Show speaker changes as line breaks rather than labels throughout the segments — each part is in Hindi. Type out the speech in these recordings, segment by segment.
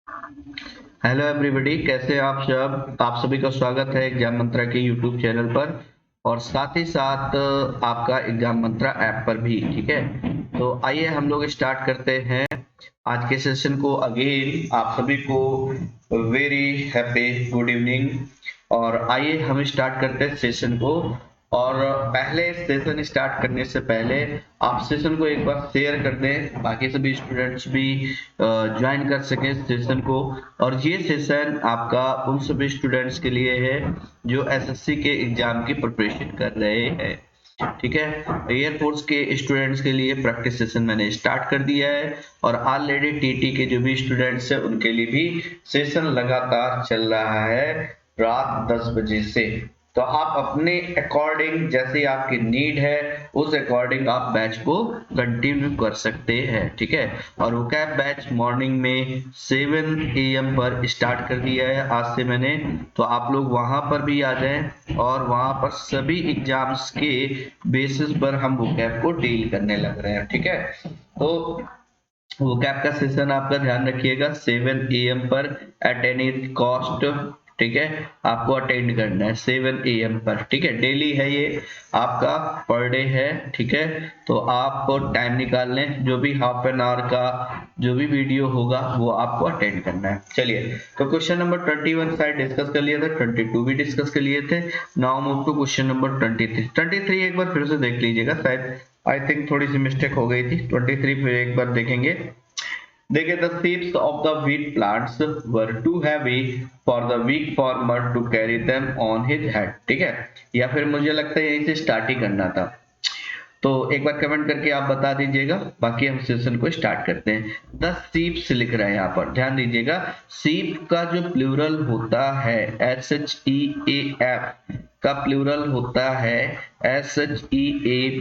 हेलो एवरीबॉडी, कैसे हैं आप सब। आप सभी का स्वागत है एग्जाम मंत्रा के यूट्यूब चैनल पर और साथ ही साथ आपका एग्जाम मंत्रा ऐप पर भी। ठीक है, तो आइए हम लोग स्टार्ट करते हैं आज के सेशन को। अगेन आप सभी को वेरी हैप्पी गुड इवनिंग। और आइए हम स्टार्ट करते हैं सेशन को। और पहले सेशन स्टार्ट करने से पहले आप सेशन को एक बार शेयर कर दें, बाकी सभी स्टूडेंट्स भी ज्वाइन कर सकें सेशन को। और ये सेशन आपका उन सभी स्टूडेंट्स के लिए है जो एसएससी के एग्जाम की प्रिपरेशन कर रहे हैं। ठीक है, एयरफोर्स के स्टूडेंट्स के लिए प्रैक्टिस सेशन मैंने स्टार्ट कर दिया है और ऑलरेडी टीटी के जो भी स्टूडेंट्स हैं उनके लिए भी सेशन लगातार चल रहा है रात 10 बजे से। तो आप अपने अकॉर्डिंग, जैसे आपकी नीड है उस अकॉर्डिंग आप बैच को कंटिन्यू कर सकते हैं। ठीक है, और वो कैब बैच मॉर्निंग में 7 AM पर स्टार्ट कर दिया है आज से मैंने। तो आप लोग वहां पर भी आ जाएं और वहां पर सभी एग्जाम्स के बेसिस पर हम वो कैब को डील करने लग रहे हैं। ठीक है, तो वो कैब का सेशन आपका ध्यान रखिएगा 7 AM पर एट एनी कॉस्ट। ठीक है, आपको अटेंड करना है 7 AM पर। ठीक है, डेली है ये आपका, पर डे है। ठीक है, तो आप टाइम निकाल लें, जो भी हाफ एन आवर का जो भी वीडियो होगा वो आपको अटेंड करना है। चलिए, तो क्वेश्चन नंबर 21 शायद डिस्कस कर लिया था, 22 भी डिस्कस कर लिए थे। Now move to question number 23। एक बार फिर से देख लीजिएगा, शायद आई थिंक थोड़ी सी मिस्टेक हो गई थी। 23 फिर एक बार देखेंगे। देखिए, the seeds of the wheat plants were too heavy for the weak farmer to carry them on his head। ठीक है, या फिर मुझे लगता है यहीं से स्टार्ट ही करना था। तो एक बार कमेंट करके आप बता दीजिएगा, बाकी हम सेशन को स्टार्ट करते हैं। 10 सीप्स लिख रहे हैं यहाँ पर, ध्यान दीजिएगा। सीप का जो प्लूरल होता है SHEAF का प्लूरल होता है SHEAVES।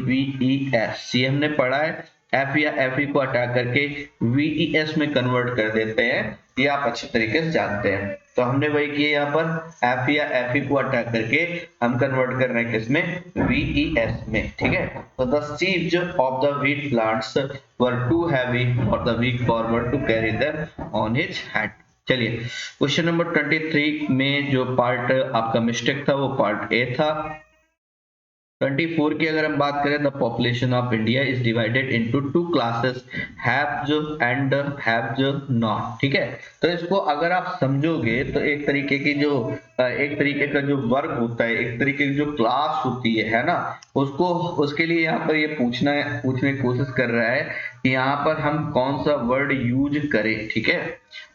ये हमने पढ़ा है। एफ या एफ को हटा करके VES में कन्वर्ट कर देते हैं, ये आप अच्छी तरीके से जानते हैं। तो हमने वही किया, यहाँ पर एफ या एफ को हटा करके हम कन्वर्ट कर रहे हैं किसमें, VES में। ठीक है, तो the seeds of the wheat plants were too heavy for the weak farmer to carry them on his head. चलिए, क्वेश्चन नंबर 23 में जो पार्ट आपका मिस्टेक था वो पार्ट ए था। 24 की अगर हम बात करें, the population of India is divided into two classes, haves and haves not. ठीक है, तो इसको अगर आप समझोगे तो एक तरीके की जो एक तरीके का जो वर्ग होता है, एक तरीके की जो क्लास होती है ना, उसको उसके लिए यहाँ पर ये पूछने की कोशिश कर रहा है कि यहाँ पर हम कौन सा वर्ड यूज करें। ठीक है,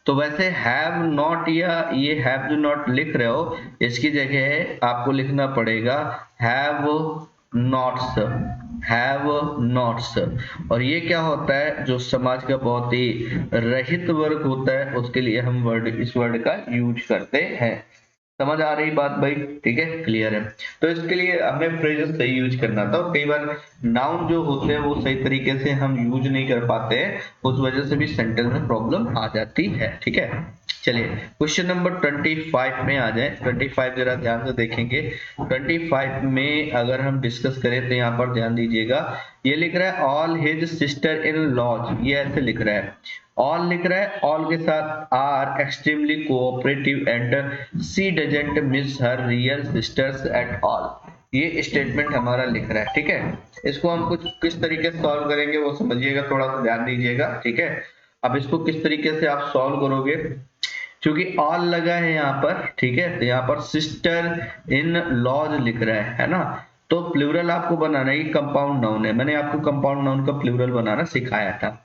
तो वैसे हैव नॉट या ये हैव जो नॉट लिख रहे हो, इसकी जगह आपको लिखना पड़ेगा हैव नॉट्स। Have nots. और ये क्या होता है, जो समाज का बहुत ही रहित वर्ग होता है उसके लिए हम इस वर्ड का यूज करते हैं। समझ आ रही बात भाई? ठीक है, क्लियर है। तो इसके लिए हमें फ्रेजेस सही यूज करना था, और कई बार नाउन जो होते हैं वो सही तरीके से हम यूज नहीं कर पाते हैं, उस वजह से भी सेंटेंस में प्रॉब्लम आ जाती है। ठीक है, चलिए क्वेश्चन नंबर 25 में आ जाए। 25 जरा ध्यान से देखेंगे। 25 में अगर हम डिस्कस करें तो यहाँ पर ध्यान दीजिएगा, ये लिख रहा है all his sister in laws, ये ऐसे लिख रहा है। ऑल लिख रहा है, ऑल के साथ are extremely cooperative and she doesn't miss her real sisters at all. ये स्टेटमेंट हमारा लिख रहा है। ठीक है, इसको हम कुछ किस तरीके से सॉल्व करेंगे वो समझिएगा, थोड़ा सा ध्यान दीजिएगा। ठीक है, अब इसको किस तरीके से आप सॉल्व करोगे, क्योंकि ऑल लगा है यहाँ पर। ठीक है, तो यहाँ पर सिस्टर इन लॉज लिख रहा है ना, तो प्लूरल आपको बनाना है। कंपाउंड नाउन है, मैंने आपको कंपाउंड नाउन का प्लूरल बनाना सिखाया था।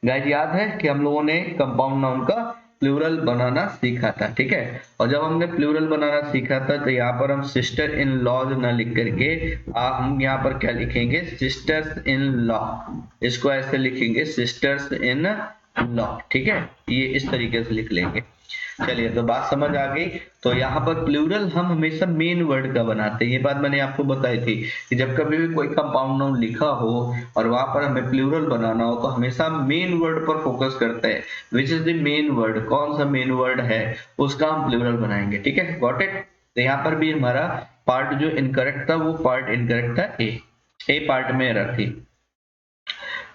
गाइस, याद है कि हम लोगों ने कंपाउंड नाउन का प्लूरल बनाना सीखा था। ठीक है, और जब हमने प्लूरल बनाना सीखा था तो यहाँ पर हम सिस्टर इन लॉज ना लिख करके हम यहाँ पर क्या लिखेंगे, सिस्टर्स इन लॉ। इसको ऐसे लिखेंगे, सिस्टर्स इन लॉ। ठीक है, ये इस तरीके से लिख लेंगे। चलिए, तो बात समझ आ गई। तो यहाँ पर प्लूरल हम हमेशा मेन वर्ड का बनाते हैं, ये बात मैंने आपको बताई थी कि जब कभी भी कोई कंपाउंड नाउन लिखा हो और वहां पर हमें प्लूरल बनाना हो तो हमेशा मेन वर्ड पर फोकस करते हैं। Which is the main word, कौन सा मेन वर्ड है उसका हम प्लूरल बनाएंगे। ठीक है, गॉट इट। तो यहाँ पर भी हमारा पार्ट जो इनकरेक्ट था वो पार्ट इनकरेक्ट था, ए पार्ट में एरर थी।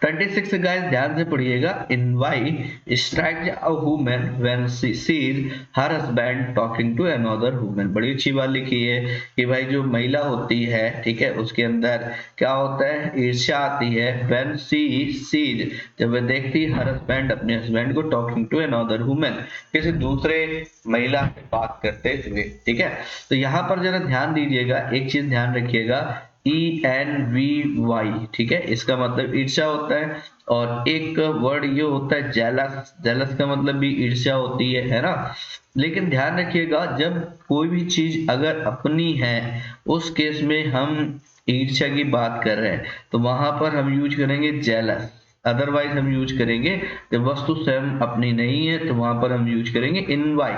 26 गाइस ध्यान से पढ़िएगा। In why strike a woman when she sees her husband talking to another woman. बड़ी अच्छी बात लिखी है कि भाई जो महिला होती है, ठीक है, उसके अंदर क्या होता है, ईर्ष्या आती है। व्हेन शी सीज, जब वह देखती है हर हस्बैंड, अपने हस्बैंड को, टॉकिंग टू अनदर वुमन, किसी दूसरे महिला से बात करते हुए, ठीक है। तो यहाँ पर जरा ध्यान दीजिएगा, एक चीज ध्यान रखिएगा, ENVY, ठीक है, इसका मतलब ईर्ष्या होता है। और एक वर्ड ये होता है जेलस, जेलस का मतलब भी ईर्ष्या होती है ना। लेकिन ध्यान रखिएगा, जब कोई भी चीज अगर अपनी है, उस केस में हम ईर्ष्या की बात कर रहे हैं, तो वहां पर हम यूज करेंगे जेलस। अदरवाइज हम यूज करेंगे, जब वस्तु स्वयं अपनी नहीं है, तो वहां पर हम यूज करेंगे इनवाई।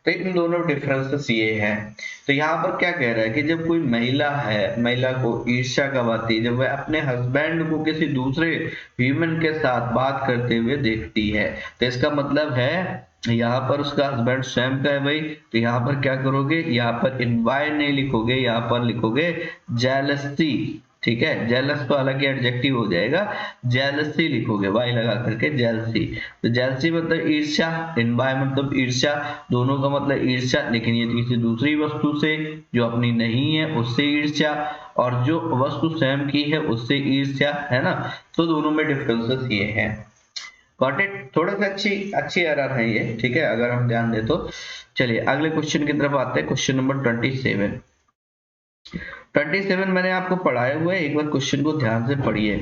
तो इन दोनों डिफरेंसेस ये हैं। तो यहाँ पर क्या कह रहा है कि जब कोई महिला है, महिला को ईर्ष्या कब आती है, जब वह अपने हस्बैंड को किसी दूसरे ह्यूमन के साथ बात करते हुए देखती है। तो इसका मतलब है यहाँ पर उसका हस्बैंड स्वयं का है भाई। तो यहाँ पर क्या करोगे, यहाँ पर इनवाई नहीं लिखोगे, यहाँ पर लिखोगे जेलसी, ठीक है। जेलस तो हालांकि एडजेक्टिव हो जाएगा, जेलसी लिखोगे, वाई लगा करके जेलसी। तो जेलसी मतलब ईर्ष्या, इनवाई मतलब ईर्ष्या, दोनों का मतलब ईर्ष्या, लेकिन ये किसी दूसरी वस्तु से जो अपनी नहीं है उससे ईर्ष्या, और जो वस्तु स्वयं की है उससे ईर्ष्या, है ना। तो दोनों में डिफरेंसेस ये हैं। Got it. थोड़ा सा अच्छी अच्छी एरर है ये, ठीक है, अगर हम ध्यान दें तो। चलिए अगले क्वेश्चन की तरफ आते हैं, क्वेश्चन नंबर 27 मैंने आपको पढ़ाए हुए, एक बार क्वेश्चन को ध्यान से पढ़िए।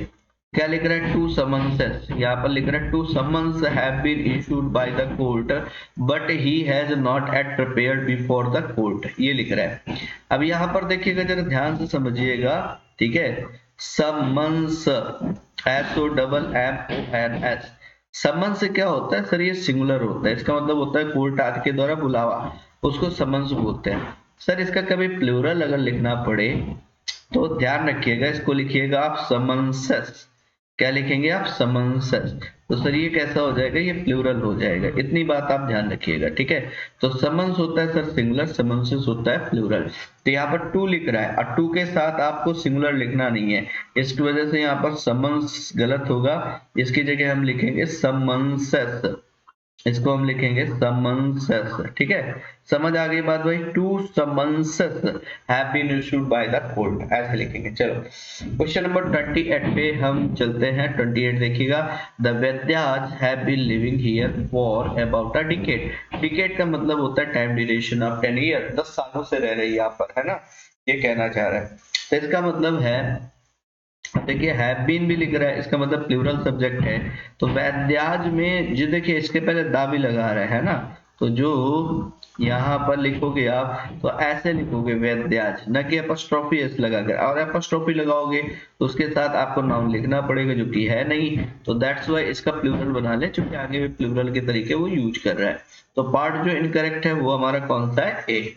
क्या लिख रहा है, टू समन्सेस, यहाँ पर लिख रहा है two summons have been issued by the court but he has not yet prepared before the court, ये लिख रहा है। अब यहाँ पर देखिएगा, जरा ध्यान से समझिएगा, ठीक है। समन्स, SOMMONS, समन से क्या होता है सर, ये सिंगुलर होता है, इसका मतलब होता है कोर्ट आदि के द्वारा बुलावा, उसको समन्स बोलते हैं। सर इसका कभी प्लूरल अगर लिखना पड़े तो ध्यान रखिएगा, इसको लिखिएगा आप समन्सस। क्या लिखेंगे आप, समन्सस। तो सर ये कैसा हो जाएगा, ये प्लूरल हो जाएगा, इतनी बात आप ध्यान रखिएगा, ठीक है। तो समन्स होता है सर सिंगुलर, समन्सस होता है प्लूरल। तो यहाँ पर टू लिख रहा है और टू के साथ आपको सिंगुलर लिखना नहीं है, इसकी वजह से यहाँ पर समन्स गलत होगा। इसकी जगह हम लिखेंगे समन्सस, इसको हम लिखेंगे समन्सस, ठीक है। समझ आ गई बात भाई, two summonses have been issued by the court, ऐसे लिखेंगे। चलो क्वेश्चन नंबर 28 पे हम चलते हैं। 28 देखिएगा, the Vaidyas have been living here for about a decade. Decade का मतलब होता है टाइम ड्यूरेशन ऑफ 10 ईयर, 10 सालों से रह रही है यहाँ पर, है ना, ये कहना चाह रहा है। तो इसका मतलब है, देखिए हैव बीन भी लिख रहा है, इसका मतलब प्लूरल सब्जेक्ट है। तो वैद्याज में जो देखिए इसके पहले दा भी लगा रहा है ना, तो जो यहाँ पर लिखोगे आप तो ऐसे लिखोगे वैद्याज, न कि एपोस्ट्रोफी एस लगाकर, और एपोस्ट्रोफी लगाओगे तो उसके साथ आपको नाउन लिखना पड़ेगा जो कि है नहीं। तो दैट्स वाई इसका प्लूरल बना ले, क्योंकि आगे भी प्लूरल के तरीके वो यूज कर रहा है। तो पार्ट जो इनकरेक्ट है वो हमारा कौन सा है, ए।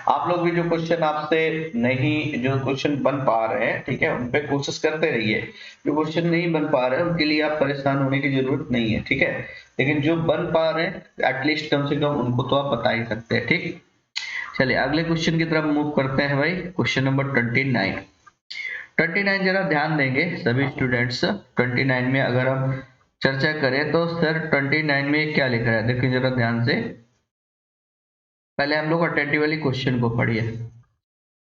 आप लोग भी जो क्वेश्चन आपसे नहीं, जो क्वेश्चन बन पा रहे हैं, ठीक है, उन पे कोशिश करते रहिए। जो क्वेश्चन नहीं बन पा रहे हैं उनके लिए आप परेशान होने की जरूरत नहीं है, ठीक है। लेकिन जो बन पा रहे हैं एटलीस्ट कम से कम उनको तो आप बता ही सकते हैं, ठीक। चलिए अगले क्वेश्चन की तरफ मूव करते हैं भाई, क्वेश्चन नंबर 29 जरा ध्यान देंगे सभी स्टूडेंट्स। 29 में अगर हम चर्चा करें तो सर 29 में क्या लिख रहा है, देखिए जरा ध्यान से। पहले हम लोग अटेंटिवली क्वेश्चन को पढ़िए,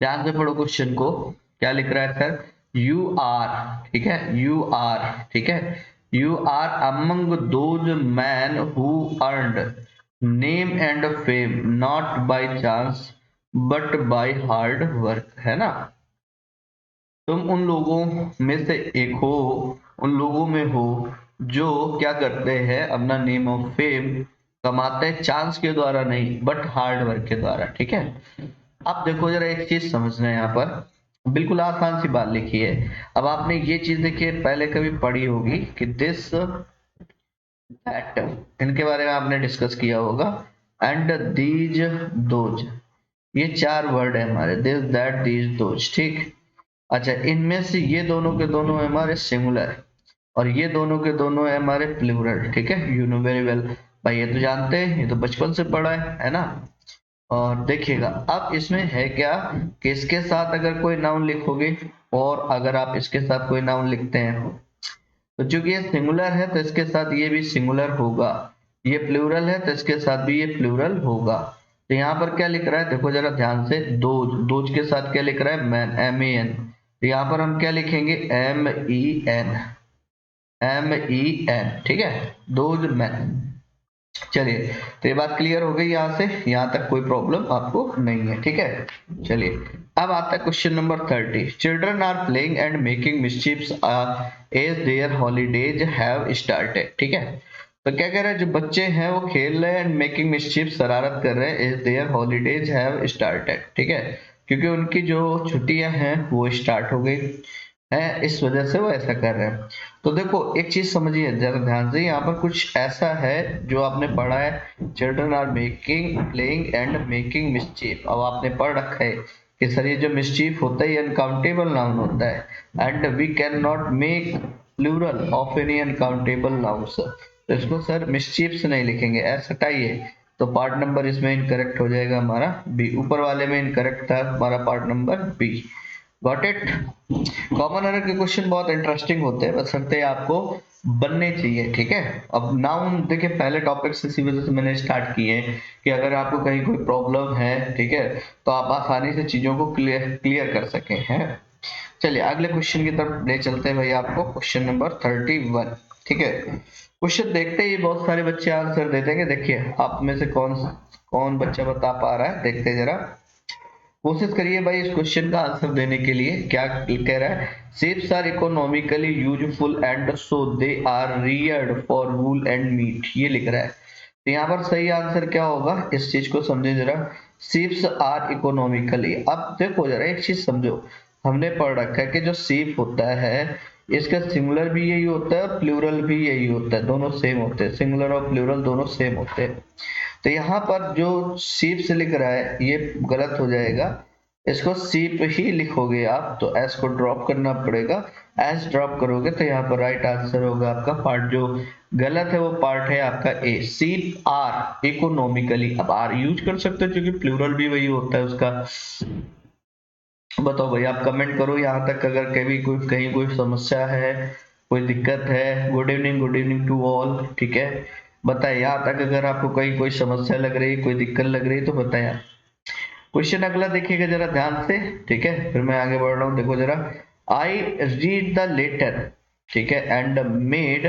ध्यान से पढ़ो क्वेश्चन को। क्या लिख रहा है सर, यू आर, ठीक है, यू आर, ठीक है, you are among those man who earned name and fame not by chance but by hard work, है ना। तुम उन लोगों में से एक हो, उन लोगों में हो जो क्या करते हैं, अपना नेम ऑफ फेम कमाते हैं चांस के द्वारा नहीं बट हार्ड वर्क के द्वारा, ठीक है। अब देखो जरा एक चीज समझना है यहाँ पर, बिल्कुल आसान सी बात लिखी है। अब आपने ये चीज देखिए पहले कभी पढ़ी होगी कि दिस दैट, इनके बारे में आपने डिस्कस किया होगा, एंड दीज दोज, ये चार वर्ड है हमारे, दिस दैट दीज दोज, ठीक। अच्छा इनमें से ये दोनों के दोनों है हमारे सिंगुलर और ये दोनों के दोनों है हमारे प्लूरल, ठीक है। यू नो वेरी वेल भाई, ये तो जानते हैं, ये तो बचपन से पढ़ा है ना। और देखिएगा अब इसमें है क्या कि इसके साथ अगर कोई नाउन लिखोगे और अगर आप इसके साथ कोई नाउन लिखते हैं तो चूंकि ये सिंगुलर है तो इसके साथ ये भी सिंगुलर होगा, ये प्लूरल है तो इसके साथ भी ये प्लूरल होगा। तो यहाँ पर क्या लिख रहा है देखो जरा ध्यान से, दोज, दोज के साथ क्या लिख रहा है, मैन, MAN। तो यहाँ पर हम क्या लिखेंगे, MEN, MEN, ठीक है, दोज मैन। चलिए, तो ये बात क्लियर हो गई, यहाँ से यहाँ तक कोई प्रॉब्लम आपको नहीं है, ठीक है। चलिए, अब आता है question number 30। Children are playing and making mischiefs as their holidays have started, ठीक है। तो क्या कह रहा है, जो बच्चे हैं वो खेल रहे हैं एंड मेकिंग मिस्चीफ, शरारत कर रहे हैं, as their holidays have started, ठीक है, क्योंकि उनकी जो छुट्टियां हैं वो स्टार्ट हो गई है, इस वजह से वो ऐसा कर रहे हैं। तो देखो एक चीज समझिए जरा ध्यान से, यहाँ पर कुछ ऐसा है जो आपने पढ़ा है, children are making, playing and making mischief. अब आपने पढ़ रखा है कि सर ये जो मिस्चीफ होता है ये अनकाउंटेबल नाउन होता है and we can not make plural of any uncountable nouns. तो इसको सर मिस्चीफ से नहीं लिखेंगे, ऐसा हटाइए। तो पार्ट नंबर इसमें इनकरेक्ट हो जाएगा हमारा बी, ऊपर वाले में इनकरेक्ट था हमारा part number B. Got it. Common error के क्वेश्चन बहुत इंटरेस्टिंग होते हैं, बशर्ते आपको बनने चाहिए, ठीक है। अब नाउन देखिए, पहले टॉपिक से इसी वजह से मैंने स्टार्ट किए हैं कि अगर आपको कहीं कोई प्रॉब्लम है, ठीक है, तो आप आसानी से चीजों को क्लियर कर सके हैं। चलिए अगले क्वेश्चन की तरफ ले चलते हैं भाई आपको, क्वेश्चन नंबर 31, ठीक है। क्वेश्चन देखते ही बहुत सारे बच्चे आंसर दे देंगे। देखिए आप में से कौन कौन बच्चा बता पा रहा है, देखते जरा, कोशिश करिए भाई इस क्वेश्चन का आंसर देने के लिए। क्या कह रहा है, sheeps are economically useful and so they are reared for wool and meat, ये लिख रहा है। तो यहाँ पर सही आंसर क्या होगा, इस चीज को समझे जरा। सीप्स आर इकोनॉमिकली, अब देखो जरा एक चीज समझो, हमने पढ़ रखा है कि जो सीप होता है इसका सिंगुलर भी यही होता है और प्लूरल भी यही होता है, दोनों सेम होते हैं, सिंगुलर और प्लूरल दोनों सेम होते हैं। तो यहाँ पर जो सीप से लिख रहा है ये गलत हो जाएगा, इसको सीप ही लिखोगे आप, तो एस को ड्रॉप करना पड़ेगा। एस ड्रॉप करोगे तो यहाँ पर राइट आंसर होगा आपका पार्ट, जो गलत है वो पार्ट है आपका ए, सीप आर इकोनॉमिकली। अब आर यूज कर सकते हो क्योंकि प्लूरल भी वही होता है उसका। बताओ भाई, आप कमेंट करो यहाँ तक, अगर कहीं कोई समस्या है, कोई दिक्कत है। गुड इवनिंग टू ऑल, ठीक है। बताए यहाँ तक अगर आपको कहीं कोई समस्या लग रही है, कोई दिक्कत लग रही है तो बताए। क्वेश्चन अगला देखिएगा जरा ध्यान से, ठीक है, फिर मैं आगे बढ़ रहा हूँ। देखो जरा, आई रीड द लेटर, ठीक है, and made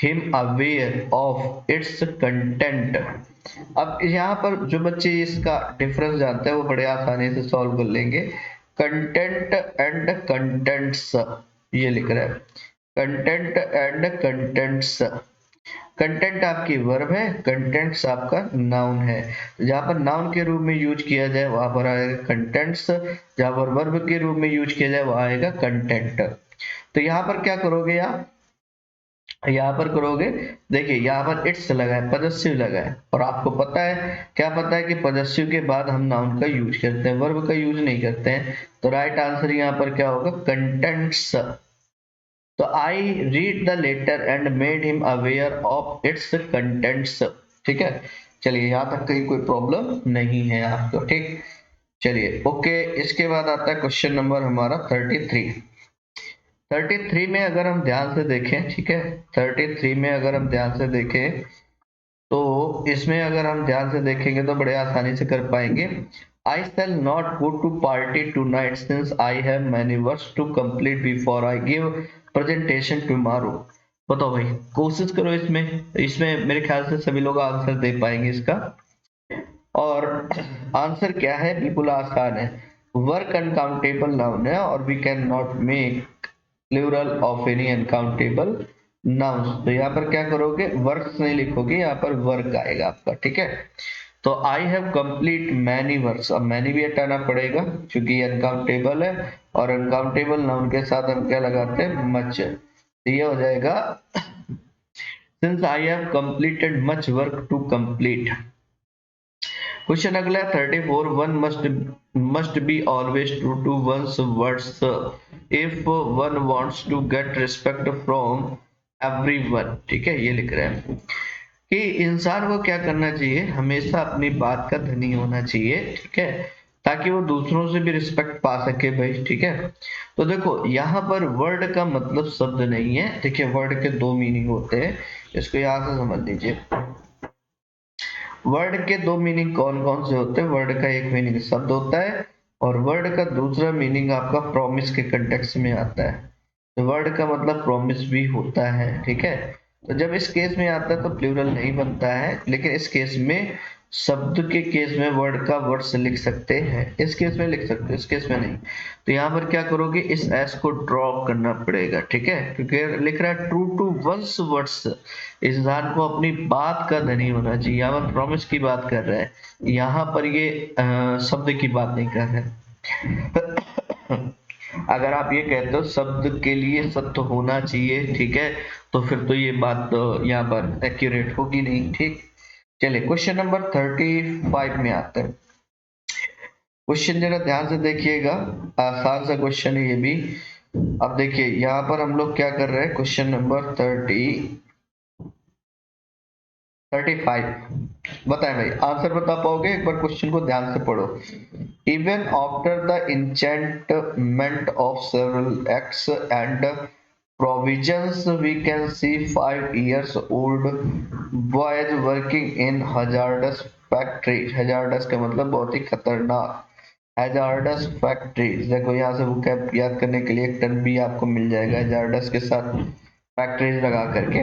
him aware of it's content. अब यहाँ पर जो बच्चे इसका डिफरेंस जानते हैं वो बड़े आसानी से सॉल्व कर लेंगे। कंटेंट एंड कंटेंट्स, ये लिख रहा है, कंटेंट एंड कंटेंट्स। कंटेंट आपकी वर्ब है, कंटेंट्स आपका नाउन है। जहां पर नाउन के रूप में यूज किया जाए वहां पर आएगा कंटेंट्स, जहां पर वर्ब के रूप में यूज किया जाए वहां आएगा कंटेंट। तो यहाँ पर क्या करोगे आप, यहाँ पर करोगे, देखिए यहाँ पर इट्स लगा है, पजेसिव लगा है, और आपको पता है, क्या पता है कि पजेसिव के बाद हम नाउन का यूज करते हैं, वर्ब का यूज नहीं करते हैं। तो राइट आंसर यहाँ पर क्या होगा, कंटेंट्स। तो I read the letter and made him aware of its contents, ठीक है। चलिए यहाँ तक कहीं कोई प्रॉब्लम नहीं है आपको, ठीक। चलिए ओके, इसके बाद आता है क्वेश्चन नंबर हमारा 33। 33 में अगर हम ध्यान से देखें, ठीक है, 33 में अगर हम ध्यान से देखें तो इसमें अगर हम ध्यान से देखेंगे तो बड़े आसानी से कर पाएंगे। I shall not go to party tonight since I have many works to complete before I give presentation tomorrow। बताओ भाई, कोशिश करो इसमें, इसमें मेरे ख्याल से सभी लोग आंसर दे पाएंगे इसका। और आंसर क्या है, बिल्कुल आसान है, वर्क अनकाउंटेबल नाउन है और we can not make plural of any uncountable nouns. तो यहाँ पर क्या करोगे, वर्क्स नहीं लिखोगे, यहाँ पर वर्क आएगा आपका, ठीक है। तो I have complete many works, अब मैनी भी हटाना पड़ेगा क्योंकि ये अनकाउंटेबल है, और अनकाउंटेबल नाउन के साथ हम क्या लगाते हैं, मच। तो ये हो जाएगा since I have completed much work to complete. Question अगला है 34, one must be always true to one's words if one wants to get respect from everyone, ठीक है, ये लिख रहे हैं कि इंसान को क्या करना चाहिए, हमेशा अपनी बात का धनी होना चाहिए, ठीक है। ताकि वो दूसरों से भी रिस्पेक्ट पा सके भाई, ठीक है। तो देखो यहाँ पर वर्ड का मतलब शब्द नहीं है, देखिए वर्ड के दो मीनिंग होते हैं, इसको यहाँ से समझ लीजिए। वर्ड के दो मीनिंग कौन कौन से होते हैं? वर्ड का एक मीनिंग शब्द होता है, और वर्ड का दूसरा मीनिंग आपका प्रॉमिस के कंटेक्स्ट में आता है। तो वर्ड का मतलब प्रॉमिस भी होता है, ठीक है। तो जब इस केस में आता है तो प्लूरल नहीं बनता है, लेकिन इस केस में शब्द के केस में वर्ड का वर्ड्स लिख सकते हैं, इस केस में लिख सकते हैं, इस केस में नहीं। तो यहाँ पर क्या करोगे, इस एस को ड्रॉप करना पड़ेगा, ठीक है, क्योंकि लिख रहा है ट्रू टू वंस वर्ड्स, इंसान को अपनी बात का धनी होना चाहिए। यहाँ पर प्रॉमिस की बात कर रहा है, यहाँ पर ये शब्द की बात नहीं कर रहे हैं। अगर आप ये कहते हो शब्द के लिए सत्य होना चाहिए, ठीक है, तो फिर तो ये बात तो यहाँ पर एक्यूरेट होगी नहीं, ठीक। चलिए क्वेश्चन नंबर 35 में आते हैं। क्वेश्चन जरा ध्यान से देखिएगा, आसान सा क्वेश्चन है ये भी। अब देखिए यहाँ पर हम लोग क्या कर रहे हैं, क्वेश्चन नंबर 35 बताएं भाई, आंसर बता पाओगे? एक बार क्वेश्चन को ध्यान से पढ़ो। Even after the enchantment of several acts and provisions, we can see 5 years old boys working in hazardous factories। hazardous का मतलब बहुत ही खतरनाक, hazardous factories। देखो यहाँ से vocab याद करने के लिए एक टर्म भी आपको मिल जाएगा hazardous के साथ फैक्ट्रीज लगा करके।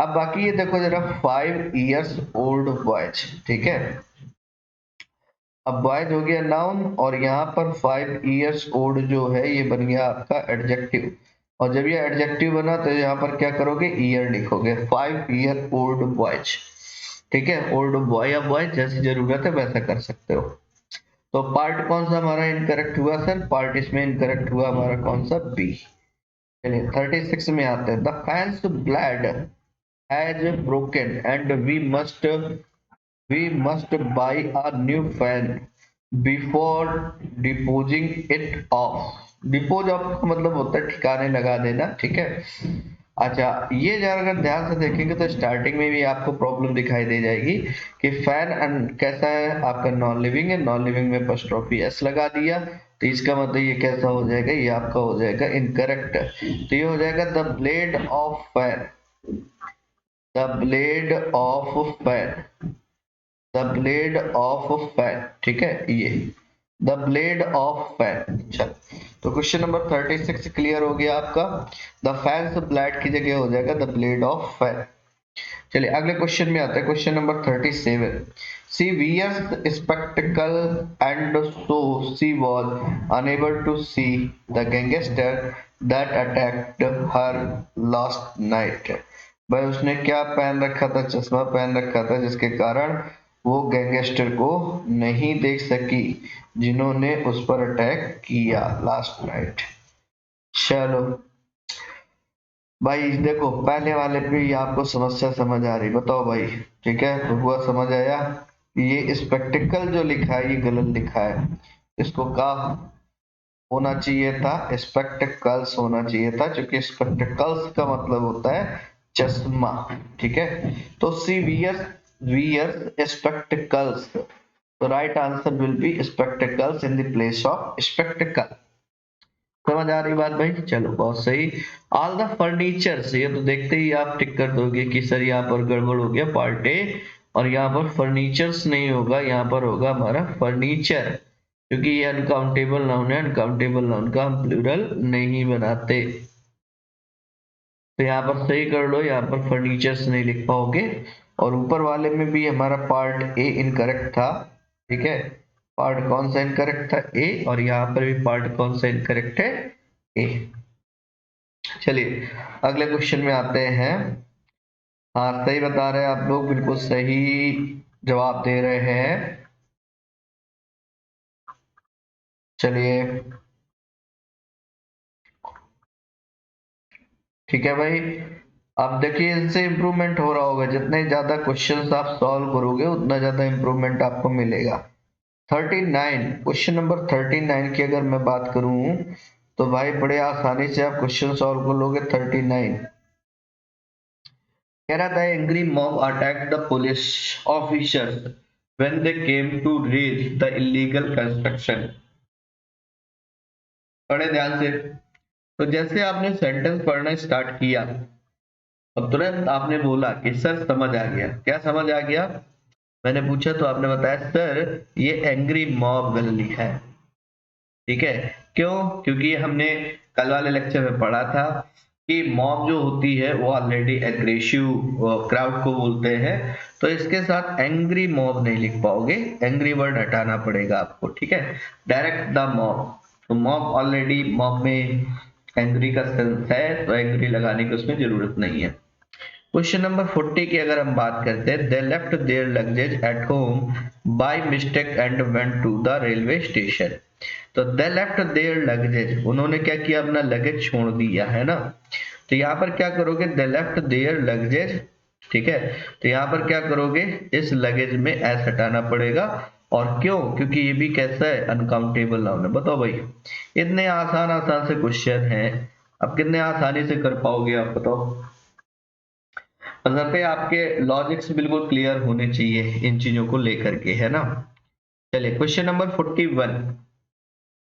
अब बाकी ये देखो जरा 5 years old boys, ठीक है। अब बॉयज हो गया नाउन, और यहाँ पर 5 years old जो है ये बन गया आपका एडजेक्टिव, और जब ये एडजेक्टिव बना तो यहाँ पर क्या करोगे, ईयर लिखोगे, 5 year old बॉयज, ठीक है। ओल्ड बॉय या बॉय जैसी जरूरत है वैसा कर सकते हो। तो पार्ट कौन सा हमारा इनकरेक्ट हुआ सर? पार्ट इसमें इनकरेक्ट हुआ हमारा कौन सा, बी। चलिए 36 में आते हैं। The fans blade has broken and we must buy a new fan before disposing it off। Depots of का मतलब होता है ठिकाने लगा देना, ठीक है। अच्छा ये जरा अगर ध्यान से देखेंगे तो स्टार्टिंग में भी आपको प्रॉब्लम दिखाई दे जाएगी कि फैन कैसा है आपका, नॉन लिविंग है, नॉन लिविंग में एपोस्ट्रोफी एस लगा दिया, तो इसका मतलब ये कैसा हो जाएगा, ये आपका हो जाएगा इनकरेक्ट। तो ये हो जाएगा the blade of fan, the blade of fan, the blade of fan, ठीक है, ये द ब्लेड ऑफ फैन। अच्छा तो क्वेश्चन नंबर 36 क्लियर हो गया आपका, द फैन ब्लेड की जगह हो जाएगा द ब्लेड ऑफ फैन। चलिए अगले क्वेश्चन में आते हैं, question number 37। She wears spectacle and so she was unable to see the gangster that attacked her last night. भाई उसने क्या पहन रखा था, चश्मा पहन रखा था, जिसके कारण वो गैंगस्टर को नहीं देख सकी जिन्होंने उस पर अटैक किया लास्ट नाइट। चलो भाई देखो पहले वाले पे ही आपको समस्या समझ आ रही, बताओ भाई, ठीक है, तो हुआ समझ आया। ये स्पेक्टिकल जो लिखा है ये गलत लिखा है, इसको क्या होना चाहिए था, स्पेक्टिकल्स होना चाहिए था, क्योंकि स्पेक्टिकल्स का मतलब होता है चश्मा, ठीक है। तो सी वियर्स स्पेक्टिकल्स, तो right answer will be spectacles in the place of spectacled. समझ आ रही बात भाई, चलो बहुत सही। ऑल द फर्नीचर्स, ये तो देखते ही आप टिक कर दोगे कि सर यहाँ पर गड़बड़ हो गया पार्ट ए, और यहाँ पर फर्नीचर्स नहीं होगा, यहाँ पर होगा हमारा फर्नीचर, क्योंकि ये अनकाउंटेबल नाउन है, अनकाउंटेबल नाउन का हम प्लूरल नहीं बनाते। तो यहाँ पर सही कर लो, यहाँ पर फर्नीचर्स नहीं लिख पाओगे। और ऊपर वाले में भी हमारा पार्ट ए इनकरेक्ट था, ठीक है। पार्ट कौन सा इनकरेक्ट था, ए, और यहाँ पर भी पार्ट कौन सा इनकरेक्ट है, ए। चलिए अगले क्वेश्चन में आते हैं। हाँ सही बता रहे हैं आप लोग, बिल्कुल सही जवाब दे रहे हैं। चलिए ठीक है भाई, अब देखिए इनसे इम्प्रूवमेंट हो रहा होगा, जितने ज्यादा क्वेश्चंस आप सॉल्व करोगे उतना ज्यादा इम्प्रूवमेंट आपको मिलेगा। 39, क्वेश्चन नंबर 39 की अगर मैं बात करूं तो भाई बड़े आसानी से आप क्वेश्चन सॉल्व कर लोगे। 39 कह रहा था angry mob attack the police officers when they came to raise the illegal construction। पढ़े ध्यान से। तो जैसे आपने सेंटेंस पढ़ना स्टार्ट किया और तुरंत आपने बोला कि सर समझ आ गया। क्या समझ आ गया? मैंने पूछा तो आपने बताया सर ये एंग्री मॉब गलत लिखा है। ठीक है, क्यों? क्योंकि हमने कल वाले लेक्चर में पढ़ा था कि मॉब जो होती है वो ऑलरेडी एग्रेसिव क्राउड को बोलते हैं, तो इसके साथ एंग्री मॉब नहीं लिख पाओगे, एंग्री वर्ड हटाना पड़ेगा आपको। ठीक है, डायरेक्ट द मॉब। तो मॉब ऑलरेडी, मॉब में एंग्री का सेंस है, तो एंग्री लगाने की उसमें जरूरत नहीं है। क्वेश्चन नंबर 40 की अगर हम बात करते हैं, they left their luggage at home by mistake and went to the railway station. तो दे लेफ्ट देयर लगेज, उन्होंने क्या किया? अपना लगेज छोड़ दिया, है ना। तो यहाँ पर क्या करोगे? They left their luggage. ठीक है, तो यहाँ पर क्या करोगे? इस लगेज में एस हटाना पड़ेगा। और क्यों? क्योंकि ये भी कैसा है? अनकाउंटेबल नाउन है। बताओ भाई, इतने आसान आसान से क्वेश्चन है, अब कितने आसानी से कर पाओगे आप? बताओ। पे आपके लॉजिक्स बिल्कुल क्लियर होने चाहिए इन चीजों को लेकर के, है ना। चलिए क्वेश्चन नंबर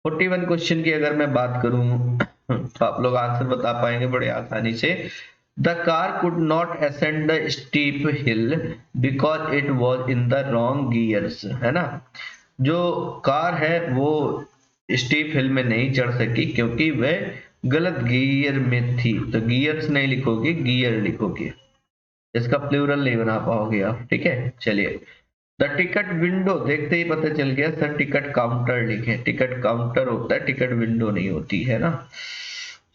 41 क्वेश्चन की अगर मैं बात करूं तो आप लोग आंसर बता पाएंगे बड़े आसानी से। The car could not ascend the steep hill because it was in the wrong gears, है ना। जो कार है वो स्टीप हिल में नहीं चढ़ सकी क्योंकि वह गलत गियर में थी। तो गियर्स नहीं लिखोगे, गियर लिखोगे, इसका प्लूरल नहीं बना पाओगे आप। ठीक है, चलिए। द टिकट विंडो, देखते ही पता चल गया सर टिकट काउंटर लिखे। टिकट काउंटर होता है, टिकट विंडो नहीं होती है ना।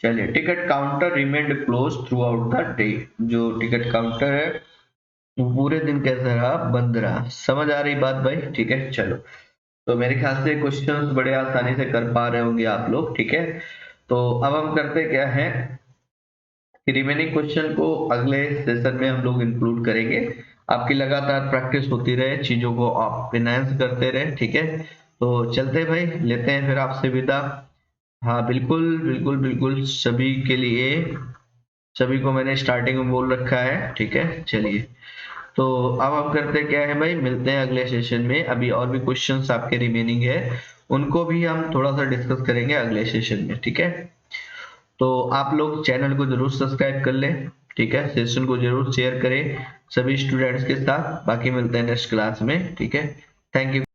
चलिए, ticket counter remained close through out the day. जो टिकट काउंटर है वो पूरे दिन कैसा रहा? बंद रहा। समझ आ रही बात भाई? ठीक है, चलो। तो मेरे ख्याल से क्वेश्चंस बड़े आसानी से कर पा रहे होंगे आप लोग। ठीक है, तो अब हम करते क्या है, रिमेनिंग क्वेश्चन को अगले सेशन में हम लोग इंक्लूड करेंगे। आपकी लगातार प्रैक्टिस होती रहे, चीजों को आप एनहांस करते रहे। ठीक है, तो चलते भाई, लेते हैं फिर आपसे विदा। हाँ बिल्कुल बिल्कुल बिल्कुल, सभी के लिए, सभी को मैंने स्टार्टिंग में बोल रखा है। ठीक है, चलिए। तो अब हम करते क्या है भाई, मिलते हैं अगले सेशन में। अभी और भी क्वेश्चंस आपके रिमेनिंग है, उनको भी हम थोड़ा सा डिस्कस करेंगे अगले सेशन में। ठीक है, तो आप लोग चैनल को जरूर सब्सक्राइब कर लें। ठीक है, सेशन को जरूर शेयर करें सभी स्टूडेंट्स के साथ। बाकी मिलते हैं नेक्स्ट क्लास में। ठीक है, थैंक यू।